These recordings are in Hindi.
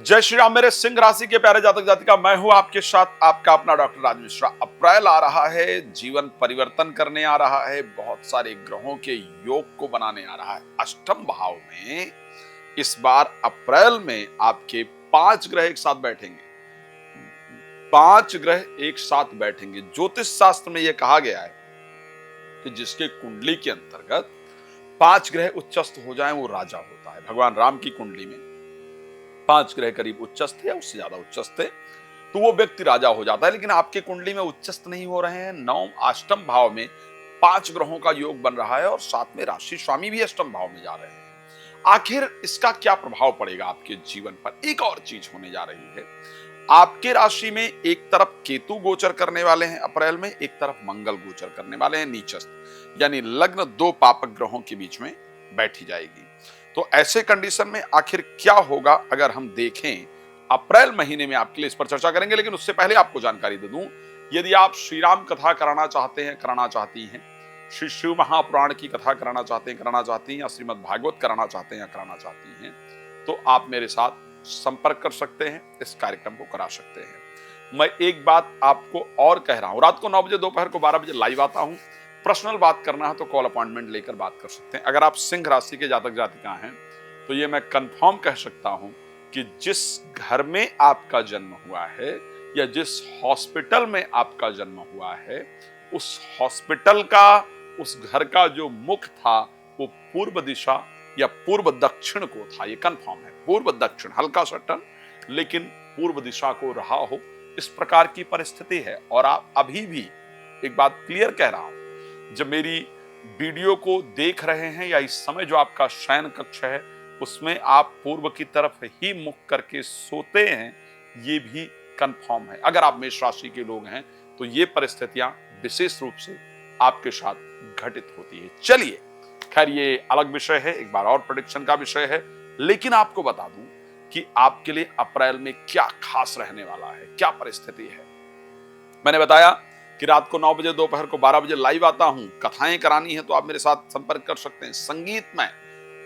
जय श्री राम मेरे सिंह राशि के प्यारे जातक जातिका, मैं हूं आपके साथ आपका अपना डॉक्टर राज मिश्रा। अप्रैल आ रहा है, जीवन परिवर्तन करने आ रहा है, बहुत सारे ग्रहों के योग को बनाने आ रहा है। अष्टम भाव में इस बार अप्रैल में आपके 5 ग्रह एक साथ बैठेंगे। 5 ग्रह एक साथ बैठेंगे। ज्योतिष शास्त्र में यह कहा गया है कि जिसके कुंडली के अंतर्गत 5 ग्रह उच्चस्थ हो जाएं वो राजा होता है। भगवान राम की कुंडली में 5 ग्रह करीब उच्चस्थ है, उससे ज्यादा उच्चस्थ है, तो वो व्यक्ति राजा हो जाता है। लेकिन आपके कुंडली में उच्चस्थ नहीं हो रहे हैं। नवम अष्टम भाव में 5 ग्रहों का योग बन रहा है और साथ में राशि स्वामी भी अष्टम भाव में जा रहे हैं। आखिर इसका क्या प्रभाव पड़ेगा आपके जीवन पर? एक और चीज होने जा रही है। आपके राशि में एक तरफ केतु गोचर करने वाले हैं अप्रैल में, एक तरफ मंगल गोचर करने वाले हैं नीचस्थ, यानी लग्न 2 पापक ग्रहों के बीच में बैठी जाएगी। तो ऐसे कंडीशन में आखिर क्या होगा अगर हम देखें अप्रैल महीने में आपके लिए, इस पर चर्चा करेंगे। लेकिन उससे पहले आपको जानकारी दे दूं, यदि आप श्री राम कथा कराना चाहते हैं, कराना चाहती हैं, श्री शिव महापुराण की कथा कराना चाहते हैं, कराना चाहती हैं, या श्रीमद् भागवत कराना चाहते हैं या कराना चाहती हैं, तो आप मेरे साथ संपर्क कर सकते हैं, इस कार्यक्रम को करा सकते हैं। मैं एक बात आपको और कह रहा हूं, रात को 9 बजे, दोपहर को 12 बजे लाइव आता हूं। पर्सनल बात करना है तो कॉल अपॉइंटमेंट लेकर बात कर सकते हैं। अगर आप सिंह राशि के जातक जातिका हैं तो ये मैं कंफर्म कह सकता हूं कि जिस घर में आपका जन्म हुआ है या जिस हॉस्पिटल में आपका जन्म हुआ है, उस हॉस्पिटल का, उस घर का जो मुख था वो पूर्व दिशा या पूर्व दक्षिण को था। ये कंफर्म है, पूर्व दक्षिण, हल्का सा टर्न, लेकिन पूर्व दिशा को रहा हो, इस प्रकार की परिस्थिति है। और आप अभी भी एक बात क्लियर कह रहा हूं, जब मेरी वीडियो को देख रहे हैं या इस समय जो आपका शयन कक्ष है उसमें आप पूर्व की तरफ ही मुख करके सोते हैं, ये भी कंफर्म है। अगर आप मेष राशि के लोग हैं तो ये परिस्थितियां विशेष रूप से आपके साथ घटित होती है। चलिए, खैर ये अलग विषय है, एक बार और प्रेडिक्शन का विषय है। लेकिन आपको बता दूं कि आपके लिए अप्रैल में क्या खास रहने वाला है, क्या परिस्थिति है। मैंने बताया कि रात को 9 बजे, दोपहर को 12 बजे लाइव आता हूं। कथाएं करानी है तो आप मेरे साथ संपर्क कर सकते हैं। संगीतमय,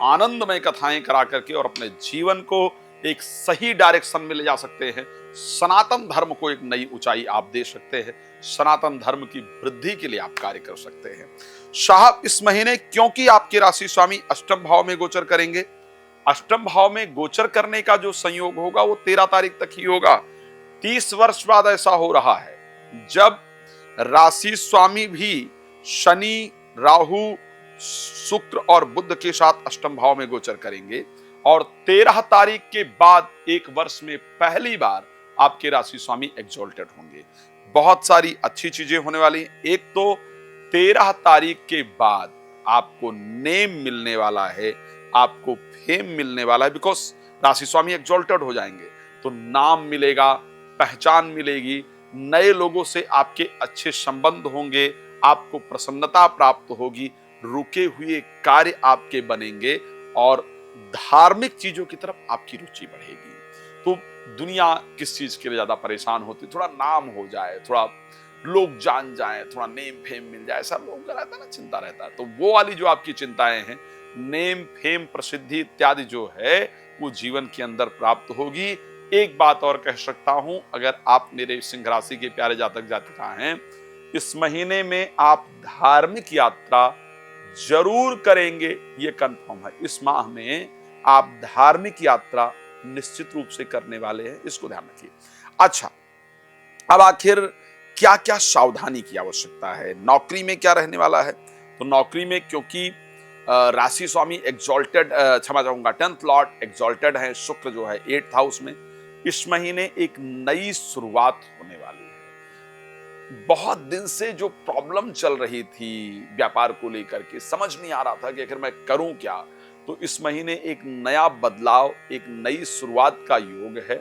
आनंदमय कथाएं करा करके और अपने जीवन को एक सही डायरेक्शन में ले जा सकते हैं। सनातन धर्म को एक नई ऊंचाई आप दे सकते हैं। सनातन धर्म की वृद्धि के लिए आप कार्य कर सकते हैं। साहब, इस महीने क्योंकि आपके राशि स्वामी अष्टम भाव में गोचर करेंगे, अष्टम भाव में गोचर करने का जो संयोग होगा वो 13 तारीख तक ही होगा। 30 वर्ष बाद ऐसा हो रहा है जब राशि स्वामी भी शनि, राहु, शुक्र और बुध के साथ अष्टम भाव में गोचर करेंगे। और 13 तारीख के बाद एक वर्ष में पहली बार आपके राशि स्वामी एक्सॉल्टेड होंगे। बहुत सारी अच्छी चीजें होने वाली हैं। एक तो 13 तारीख के बाद आपको नेम मिलने वाला है, आपको फेम मिलने वाला है, बिकॉज राशि स्वामी एक्सॉल्टेड हो जाएंगे तो नाम मिलेगा, पहचान मिलेगी, नए लोगों से आपके अच्छे संबंध होंगे, आपको प्रसन्नता प्राप्त होगी, रुके हुए कार्य आपके बनेंगे और धार्मिक चीजों की तरफ आपकी रुचि बढ़ेगी। तो दुनिया किस चीज के लिए ज्यादा परेशान होती, थोड़ा नाम हो जाए, थोड़ा लोग जान जाए, थोड़ा नेम फेम मिल जाए, ऐसा लोगों का रहता है ना, चिंता रहता है। तो वो वाली जो आपकी चिंताएं हैं, नेम फेम प्रसिद्धि इत्यादि जो है, वो जीवन के अंदर प्राप्त होगी। एक बात और कह सकता हूं, अगर आप मेरे सिंह राशि के प्यारे जातक जातिका हैं, इस महीने में आप धार्मिक यात्रा जरूर करेंगे, ये कंफर्म है। इस माह में आप धार्मिक यात्रा निश्चित रूप से करने वाले हैं, इसको ध्यान रखिए। अच्छा, अब आखिर क्या क्या सावधानी की आवश्यकता है, नौकरी में क्या रहने वाला है? तो नौकरी में क्योंकि राशि स्वामी एक्सॉल्टेड, क्षमा चाहूंगा, 10th लॉर्ड एक्सॉल्टेड है, शुक्र जो है 8th हाउस में, इस महीने एक नई शुरुआत होने वाली है। बहुत दिन से जो प्रॉब्लम चल रही थी व्यापार को लेकर के, समझ नहीं आ रहा था कि आखिर मैं करूं क्या, तो इस महीने एक नया बदलाव, एक नई शुरुआत का योग है।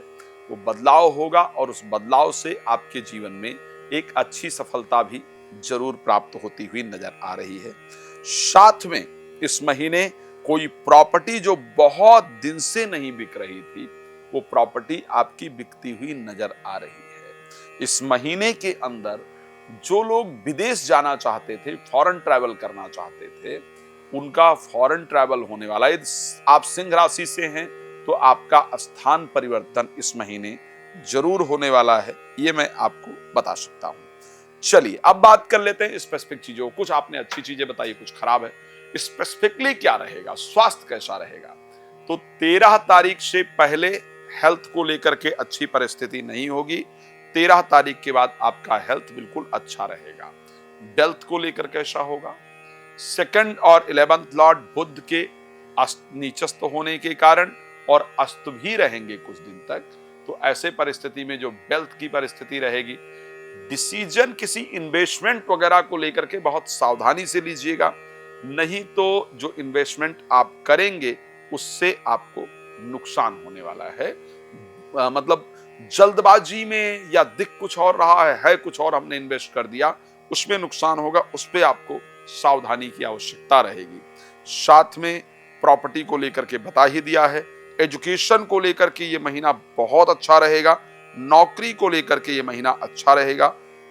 वो बदलाव होगा और उस बदलाव से आपके जीवन में एक अच्छी सफलता भी जरूर प्राप्त होती हुई नजर आ रही है। साथ में इस महीने कोई प्रॉपर्टी जो बहुत दिन से नहीं बिक रही थी, वो प्रॉपर्टी आपकी बिकती हुई नजर आ रही है। इस महीने के अंदर जो लोग विदेश जाना चाहते थे, फॉरेन ट्रैवल करना चाहते थे, उनका फॉरेन ट्रैवल होने वाला है। आप सिंह राशि से हैं तो आपका स्थान परिवर्तन इस महीने जरूर होने वाला है, ये मैं आपको बता सकता हूं। चलिए अब बात कर लेते हैं स्पेसिफिक चीजों, कुछ आपने अच्छी चीजें बताई, कुछ खराब है। स्पेसिफिकली क्या रहेगा, स्वास्थ्य कैसा रहेगा? तो 13 तारीख से पहले हेल्थ को लेकर के अच्छी परिस्थिति नहीं होगी। 13 तारीख के बाद आपका हेल्थ बिल्कुल अच्छा रहेगा। वेल्थ को लेकर कैसा होगा? सेकंड और 11th लॉर्ड बुध के नीचस्थ होने के कारण और अस्त भी रहेंगे कुछ दिन तक, तो ऐसे परिस्थिति में जो वेल्थ की परिस्थिति रहेगी, डिसीजन किसी इन्वेस्टमेंट वगैरह को लेकर के बहुत सावधानी से लीजिएगा, नहीं तो जो इन्वेस्टमेंट आप करेंगे उससे आपको नुकसान होने वाला है। मतलब जल्दबाजी में या दिख कुछ और रहा है कुछ और हमने इन्वेस्ट कर दिया, उसमें नुकसान होगा, उस पे आपको सावधानी की आवश्यकता रहेगी। साथ में प्रॉपर्टी को लेकर के बता ही दिया है। एजुकेशन को लेकर के ये महीना बहुत अच्छा रहेगा। नौकरी को लेकर के ये महीना अच्छा रहेगा।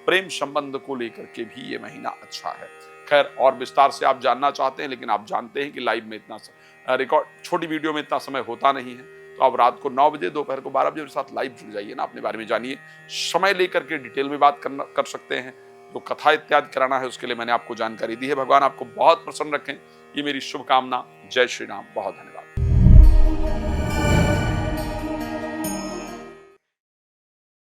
प्रेम संबंध को लेकर के भी ये महीना अच्छा है। खैर और विस्तार से आप जानना चाहते हैं, लेकिन आप जानते हैं कि लाइव में इतना रिकॉर्ड छोटी वीडियो में इतना समय होता नहीं है, तो आप रात को 9 बजे, दोपहर को 12 बजे मेरे साथ लाइव जुड़ जाइए ना, अपने बारे में जानिए, समय लेकर के डिटेल में बात कर सकते हैं। जो कथा इत्यादि कराना है उसके लिए मैंने आपको जानकारी दी है। भगवान आपको बहुत प्रसन्न रखें, ये मेरी शुभकामना। जय श्री राम, बहुत धन्यवाद।